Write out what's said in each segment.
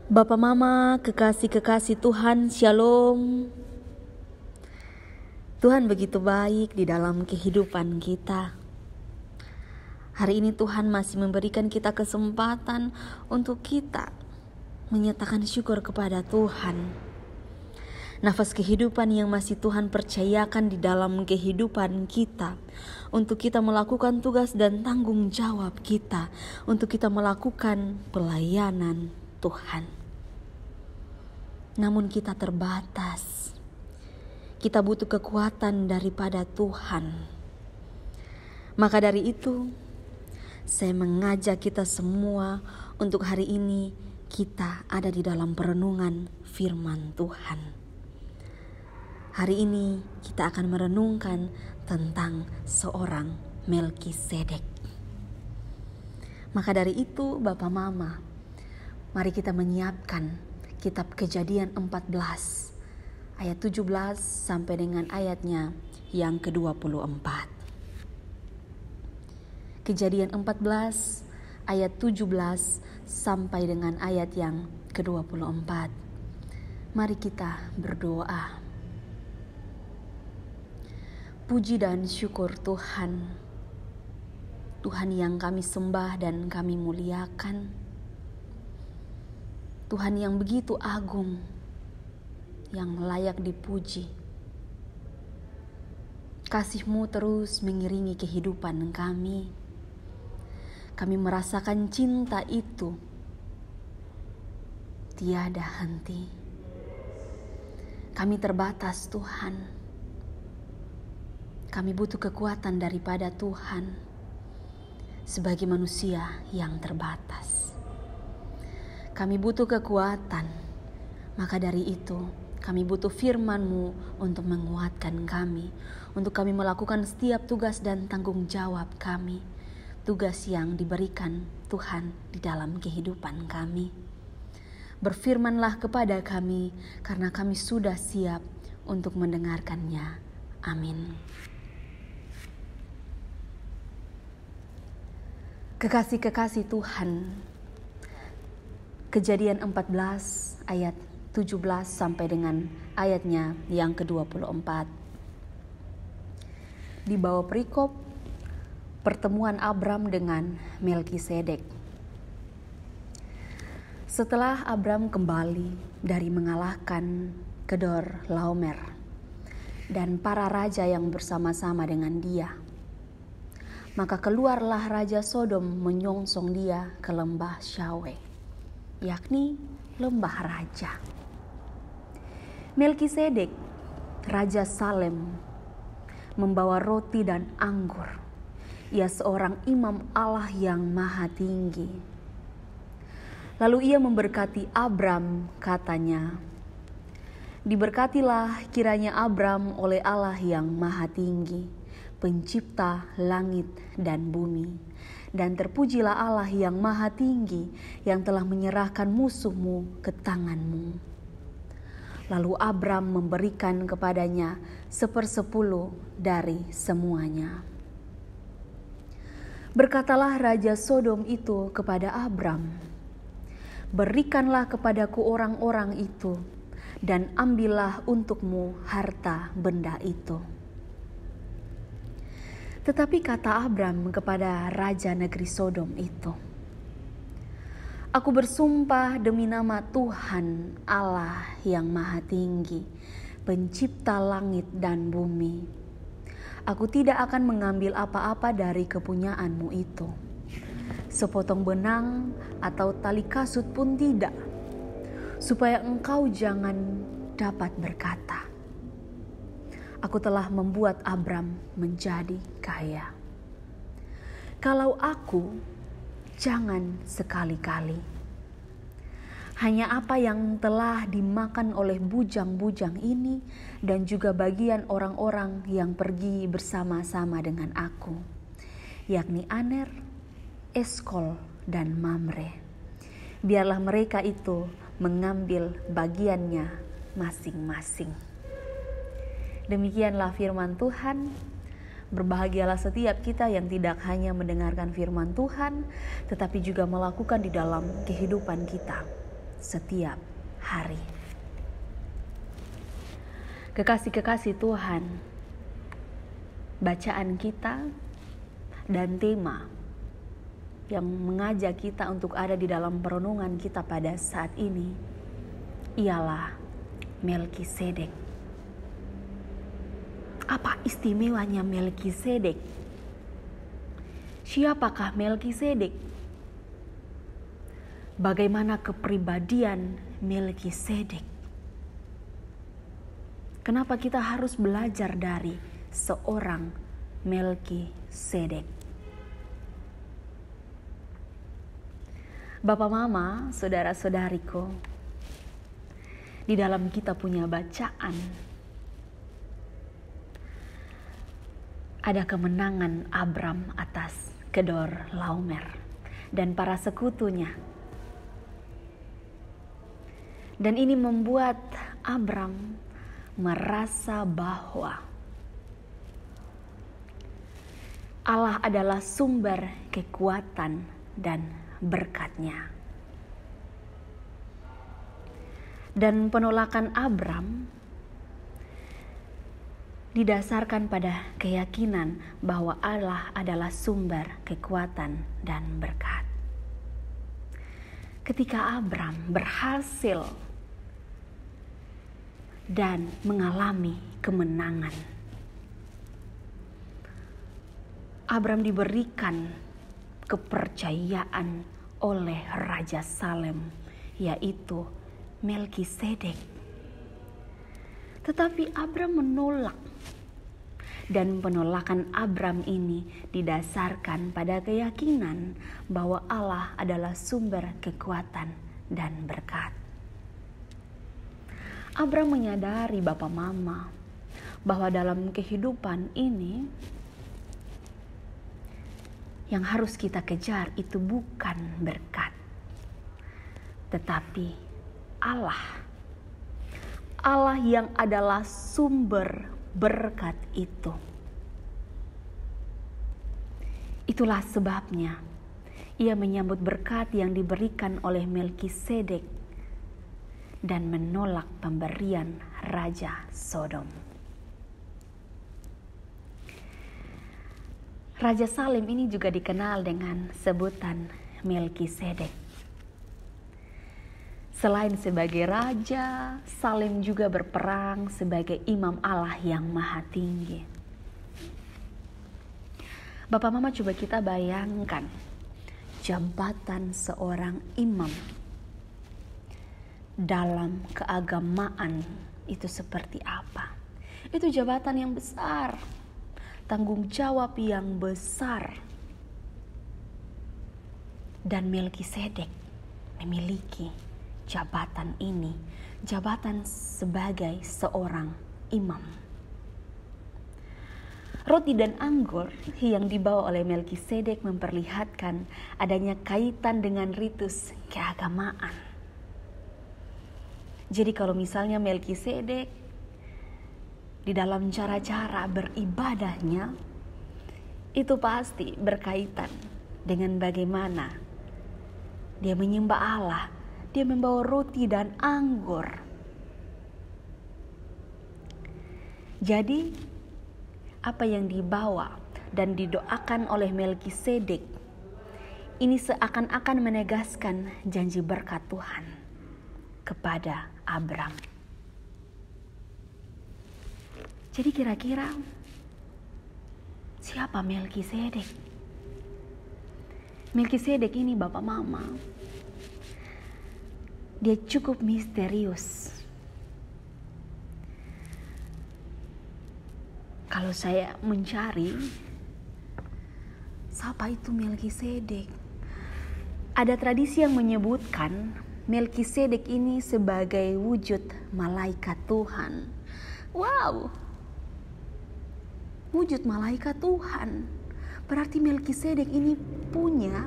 Bapak Mama, kekasih-kekasih Tuhan, Shalom. Tuhan begitu baik di dalam kehidupan kita. Hari ini Tuhan masih memberikan kita kesempatan untuk kita menyatakan syukur kepada Tuhan. Nafas kehidupan yang masih Tuhan percayakan di dalam kehidupan kita, untuk kita melakukan tugas dan tanggung jawab kita, untuk kita melakukan pelayanan Tuhan. Namun kita terbatas. Kita butuh kekuatan daripada Tuhan. Maka dari itu, saya mengajak kita semua untuk hari ini kita ada di dalam perenungan firman Tuhan. Hari ini kita akan merenungkan tentang seorang Melkisedek. Maka dari itu, Bapak Mama, mari kita menyiapkan Kitab Kejadian 14 ayat 17 sampai dengan ayatnya yang ke-24. Kejadian 14 ayat 17 sampai dengan ayat yang ke-24. Mari kita berdoa. Puji dan syukur Tuhan, Tuhan yang kami sembah dan kami muliakan, Tuhan yang begitu agung, yang layak dipuji. Kasih-Mu terus mengiringi kehidupan kami. Kami merasakan cinta itu tiada henti. Kami terbatas Tuhan. Kami butuh kekuatan daripada Tuhan sebagai manusia yang terbatas. Kami butuh kekuatan, maka dari itu kami butuh firman-Mu untuk menguatkan kami, untuk kami melakukan setiap tugas dan tanggung jawab kami, tugas yang diberikan Tuhan di dalam kehidupan kami. Berfirmanlah kepada kami, karena kami sudah siap untuk mendengarkannya. Amin. Kekasih-kekasih Tuhan, Kejadian 14 ayat 17 sampai dengan ayatnya yang ke-24. Di bawah perikop pertemuan Abram dengan Melkisedek. Setelah Abram kembali dari mengalahkan Kedor Laomer dan para raja yang bersama-sama dengan dia, maka keluarlah Raja Sodom menyongsong dia ke lembah Syawe, yakni lembah raja. Melkisedek, Raja Salem, membawa roti dan anggur. Ia seorang imam Allah yang maha tinggi. Lalu ia memberkati Abram, katanya, "Diberkatilah kiranya Abram oleh Allah yang maha tinggi, pencipta langit dan bumi. Dan terpujilah Allah yang maha tinggi, yang telah menyerahkan musuhmu ke tanganmu." Lalu Abram memberikan kepadanya 1/10 dari semuanya. Berkatalah Raja Sodom itu kepada Abram, "Berikanlah kepadaku orang-orang itu, dan ambillah untukmu harta benda itu." Tetapi kata Abram kepada raja negeri Sodom itu, "Aku bersumpah demi nama Tuhan Allah yang maha tinggi, pencipta langit dan bumi, aku tidak akan mengambil apa-apa dari kepunyaanmu itu, sepotong benang atau tali kasut pun tidak, supaya engkau jangan dapat berkata, 'Aku telah membuat Abram menjadi kaya.' Kalau aku, jangan sekali-kali. Hanya apa yang telah dimakan oleh bujang-bujang ini dan juga bagian orang-orang yang pergi bersama-sama dengan aku, yakni Aner, Eskol, dan Mamre. Biarlah mereka itu mengambil bagiannya masing-masing." Demikianlah firman Tuhan. Berbahagialah setiap kita yang tidak hanya mendengarkan firman Tuhan, tetapi juga melakukan di dalam kehidupan kita. setiap hari. Kekasih-kekasih Tuhan, bacaan kita dan tema yang mengajak kita untuk ada di dalam perenungan kita pada saat ini ialah Melkisedek. Apa istimewanya Melkisedek? Siapakah Melkisedek? Bagaimana kepribadian Melkisedek? Kenapa kita harus belajar dari seorang Melkisedek? Bapak, Mama, saudara-saudariku, di dalam kita punya bacaan ada kemenangan Abram atas Kedorlaomer dan para sekutunya. Dan ini membuat Abram merasa bahwa Allah adalah sumber kekuatan dan berkat-Nya. Dan penolakan Abram didasarkan pada keyakinan bahwa Allah adalah sumber kekuatan dan berkat. Ketika Abram berhasil dan mengalami kemenangan, Abram diberikan kepercayaan oleh Raja Salem, yaitu Melkisedek. Tetapi Abram menolak, dan penolakan Abram ini didasarkan pada keyakinan bahwa Allah adalah sumber kekuatan dan berkat. Abram menyadari, Bapak Mama, bahwa dalam kehidupan ini yang harus kita kejar itu bukan berkat, tetapi Allah. Allah yang adalah sumber berkat itu. Itulah sebabnya ia menyambut berkat yang diberikan oleh Melkisedek dan menolak pemberian Raja Sodom. Raja Salem ini juga dikenal dengan sebutan Melkisedek. Selain sebagai raja, Salem juga berperang sebagai imam Allah yang maha tinggi. Bapak Mama, coba kita bayangkan jabatan seorang imam dalam keagamaan itu seperti apa. Itu jabatan yang besar, tanggung jawab yang besar. Dan Melkisedek memiliki jabatan ini, jabatan sebagai seorang imam. Roti dan anggur yang dibawa oleh Melkisedek memperlihatkan adanya kaitan dengan ritus keagamaan. Jadi kalau misalnya Melkisedek di dalam cara-cara beribadahnya itu pasti berkaitan dengan bagaimana dia menyembah Allah. Dia membawa roti dan anggur. Jadi apa yang dibawa dan didoakan oleh Melkisedek ini seakan-akan menegaskan janji berkat Tuhan kepada Abram. Jadi kira-kira siapa Melkisedek? Melkisedek ini, Bapak Mama, dia cukup misterius. Kalau saya mencari siapa itu Melkisedek, ada tradisi yang menyebutkan Melkisedek ini sebagai wujud malaikat Tuhan. Wow, wujud malaikat Tuhan. Berarti Melkisedek ini punya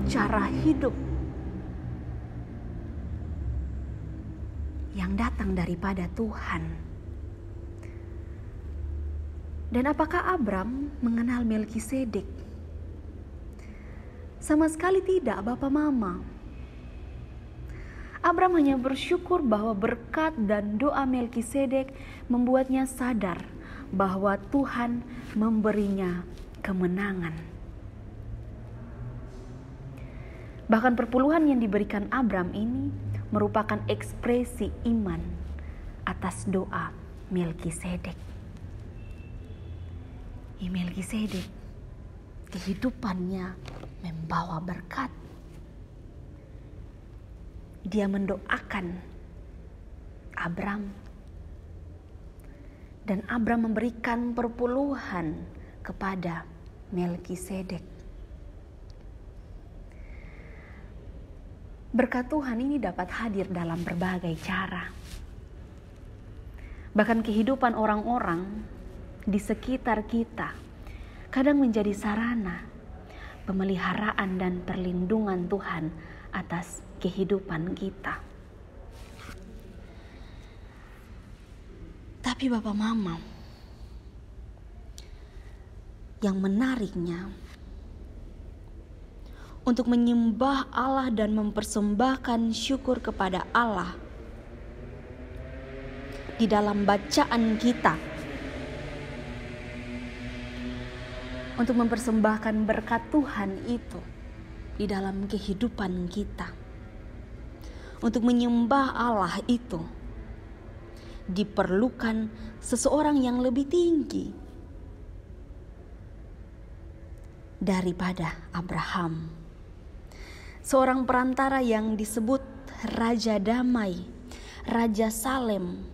cara hidup yang datang daripada Tuhan. Dan apakah Abram mengenal Melkisedek? Sama sekali tidak, Bapak Mama. Abram hanya bersyukur bahwa berkat dan doa Melkisedek membuatnya sadar bahwa Tuhan memberinya kemenangan. Bahkan perpuluhan yang diberikan Abram ini merupakan ekspresi iman atas doa Melkisedek. Melkisedek kehidupannya membawa berkat. Dia mendoakan Abram, dan Abram memberikan perpuluhan kepada Melkisedek. Berkat Tuhan ini dapat hadir dalam berbagai cara. Bahkan kehidupan orang-orang di sekitar kita kadang menjadi sarana pemeliharaan dan perlindungan Tuhan atas kehidupan kita. Tapi Bapak Mama, yang menariknya untuk menyembah Allah dan mempersembahkan syukur kepada Allah di dalam bacaan kita, untuk mempersembahkan berkat Tuhan itu di dalam kehidupan kita, untuk menyembah Allah itu diperlukan seseorang yang lebih tinggi daripada Abraham, seorang perantara yang disebut Raja Damai, Raja Salem,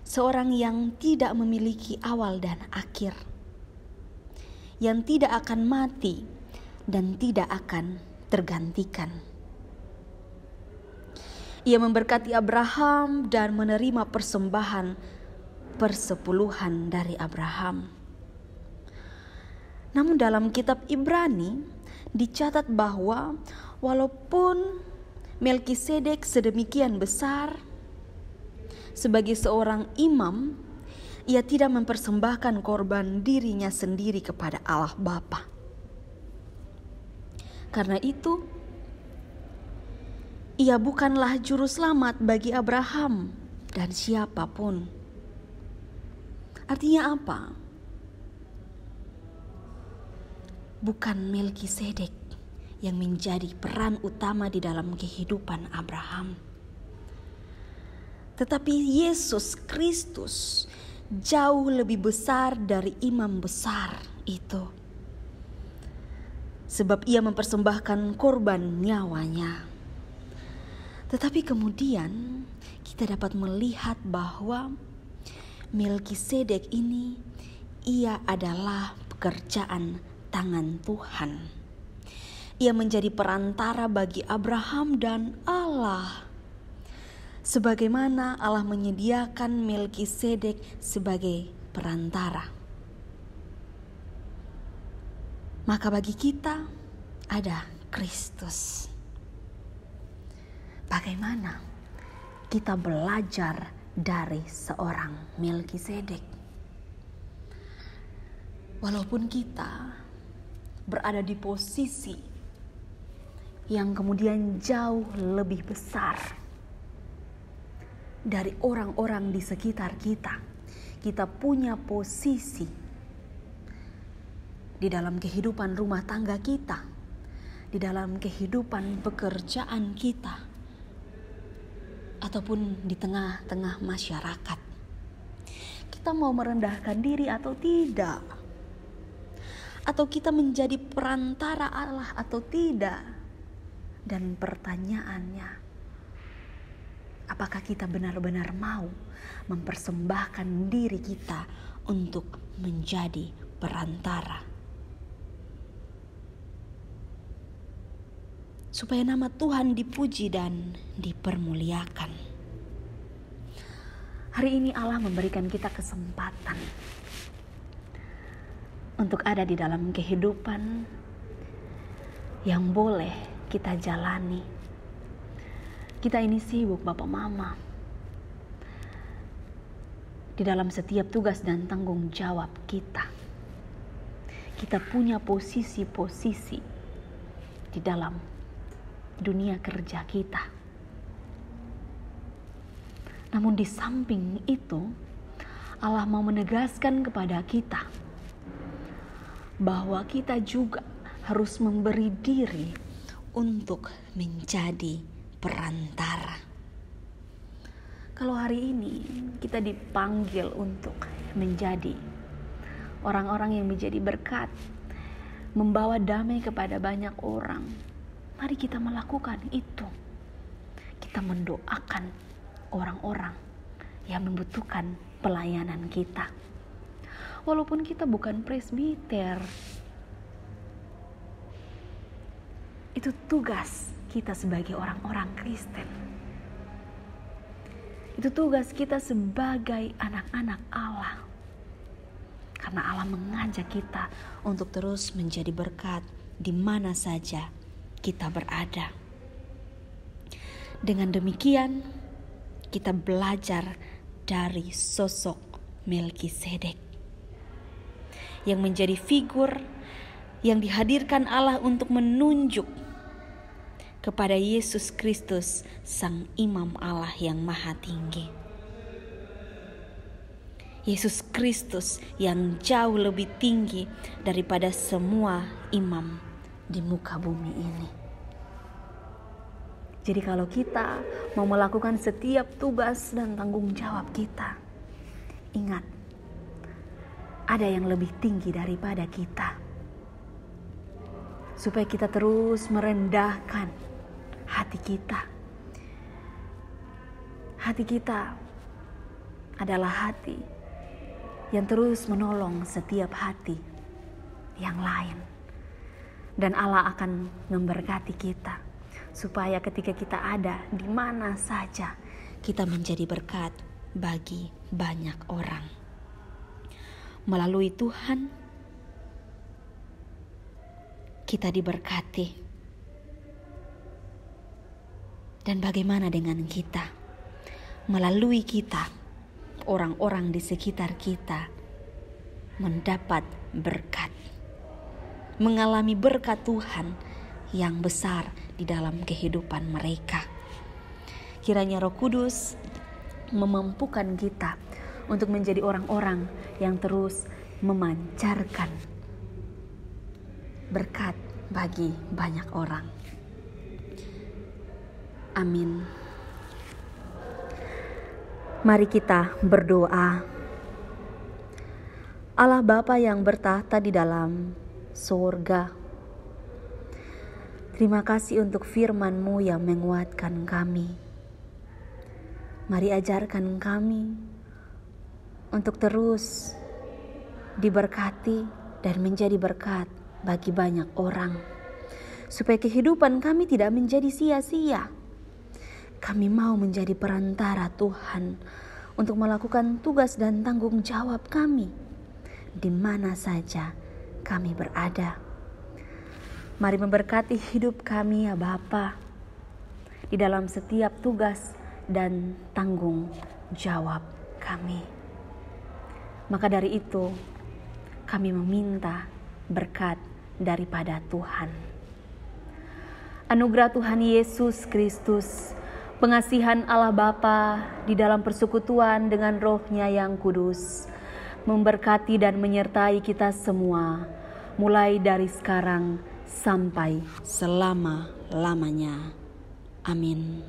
seorang yang tidak memiliki awal dan akhir, yang tidak akan mati dan tidak akan tergantikan. Ia memberkati Abraham dan menerima persembahan persepuluhan dari Abraham. Namun dalam kitab Ibrani dicatat bahwa walaupun Melkisedek sedemikian besar sebagai seorang imam, ia tidak mempersembahkan korban dirinya sendiri kepada Allah Bapa. Karena itu, ia bukanlah juru selamat bagi Abraham dan siapapun. Artinya apa? Bukan Melkisedek yang menjadi peran utama di dalam kehidupan Abraham, tetapi Yesus Kristus jauh lebih besar dari imam besar itu, sebab ia mempersembahkan korban nyawanya. Tetapi kemudian kita dapat melihat bahwa Melkisedek ini, ia adalah pekerjaan tangan Tuhan. Ia menjadi perantara bagi Abraham dan Allah, sebagaimana Allah menyediakan Melkisedek sebagai perantara. Maka bagi kita ada Kristus. Bagaimana kita belajar dari seorang Melkisedek? Walaupun kita berada di posisi yang kemudian jauh lebih besar dari orang-orang di sekitar kita, kita punya posisi di dalam kehidupan rumah tangga kita, di dalam kehidupan pekerjaan kita, ataupun di tengah-tengah masyarakat. Kita mau merendahkan diri atau tidak? Atau kita menjadi perantara Allah atau tidak? Dan pertanyaannya, apakah kita benar-benar mau mempersembahkan diri kita untuk menjadi perantara? Supaya nama Tuhan dipuji dan dipermuliakan. Hari ini Allah memberikan kita kesempatan untuk ada di dalam kehidupan yang boleh kita jalani. Kita ini sibuk Bapak Mama di dalam setiap tugas dan tanggung jawab kita. Kita punya posisi-posisi di dalam dunia kerja kita. Namun di samping itu, Allah mau menegaskan kepada kita bahwa kita juga harus memberi diri untuk menjadi perantara. Kalau hari ini kita dipanggil untuk menjadi orang-orang yang menjadi berkat, membawa damai kepada banyak orang, mari kita melakukan itu. Kita mendoakan orang-orang yang membutuhkan pelayanan kita. Walaupun kita bukan presbiter, itu tugas kita sebagai orang-orang Kristen. Itu tugas kita sebagai anak-anak Allah. Karena Allah mengajak kita untuk terus menjadi berkat di mana saja kita berada. Dengan demikian, kita belajar dari sosok Melkisedek yang menjadi figur yang dihadirkan Allah untuk menunjuk kepada Yesus Kristus, Sang Imam Allah yang Maha Tinggi. Yesus Kristus yang jauh lebih tinggi daripada semua imam di muka bumi ini. Jadi kalau kita mau melakukan setiap tugas dan tanggung jawab kita, ingat, ada yang lebih tinggi daripada kita. Supaya kita terus merendahkan hati kita. Hati kita adalah hati yang terus menolong setiap hati yang lain. Dan Allah akan memberkati kita supaya ketika kita ada di mana saja kita menjadi berkat bagi banyak orang. Melalui Tuhan kita diberkati. Dan bagaimana dengan kita? Melalui kita, orang-orang di sekitar kita mendapat berkat, mengalami berkat Tuhan yang besar di dalam kehidupan mereka. Kiranya Roh Kudus memampukan kita untuk menjadi orang-orang yang terus memancarkan berkat bagi banyak orang. Amin. Mari kita berdoa. Allah Bapa yang bertahta di dalam surga, terima kasih untuk firman-Mu yang menguatkan kami. Mari ajarkan kami untuk terus diberkati dan menjadi berkat bagi banyak orang, supaya kehidupan kami tidak menjadi sia-sia. Kami mau menjadi perantara Tuhan untuk melakukan tugas dan tanggung jawab kami di mana saja kami berada. Mari memberkati hidup kami ya Bapa, di dalam setiap tugas dan tanggung jawab kami. Maka dari itu kami meminta berkat daripada Tuhan. Anugerah Tuhan Yesus Kristus, pengasihan Allah Bapa di dalam persekutuan dengan Roh-Nya yang kudus, memberkati dan menyertai kita semua, mulai dari sekarang sampai selama-lamanya. Amin.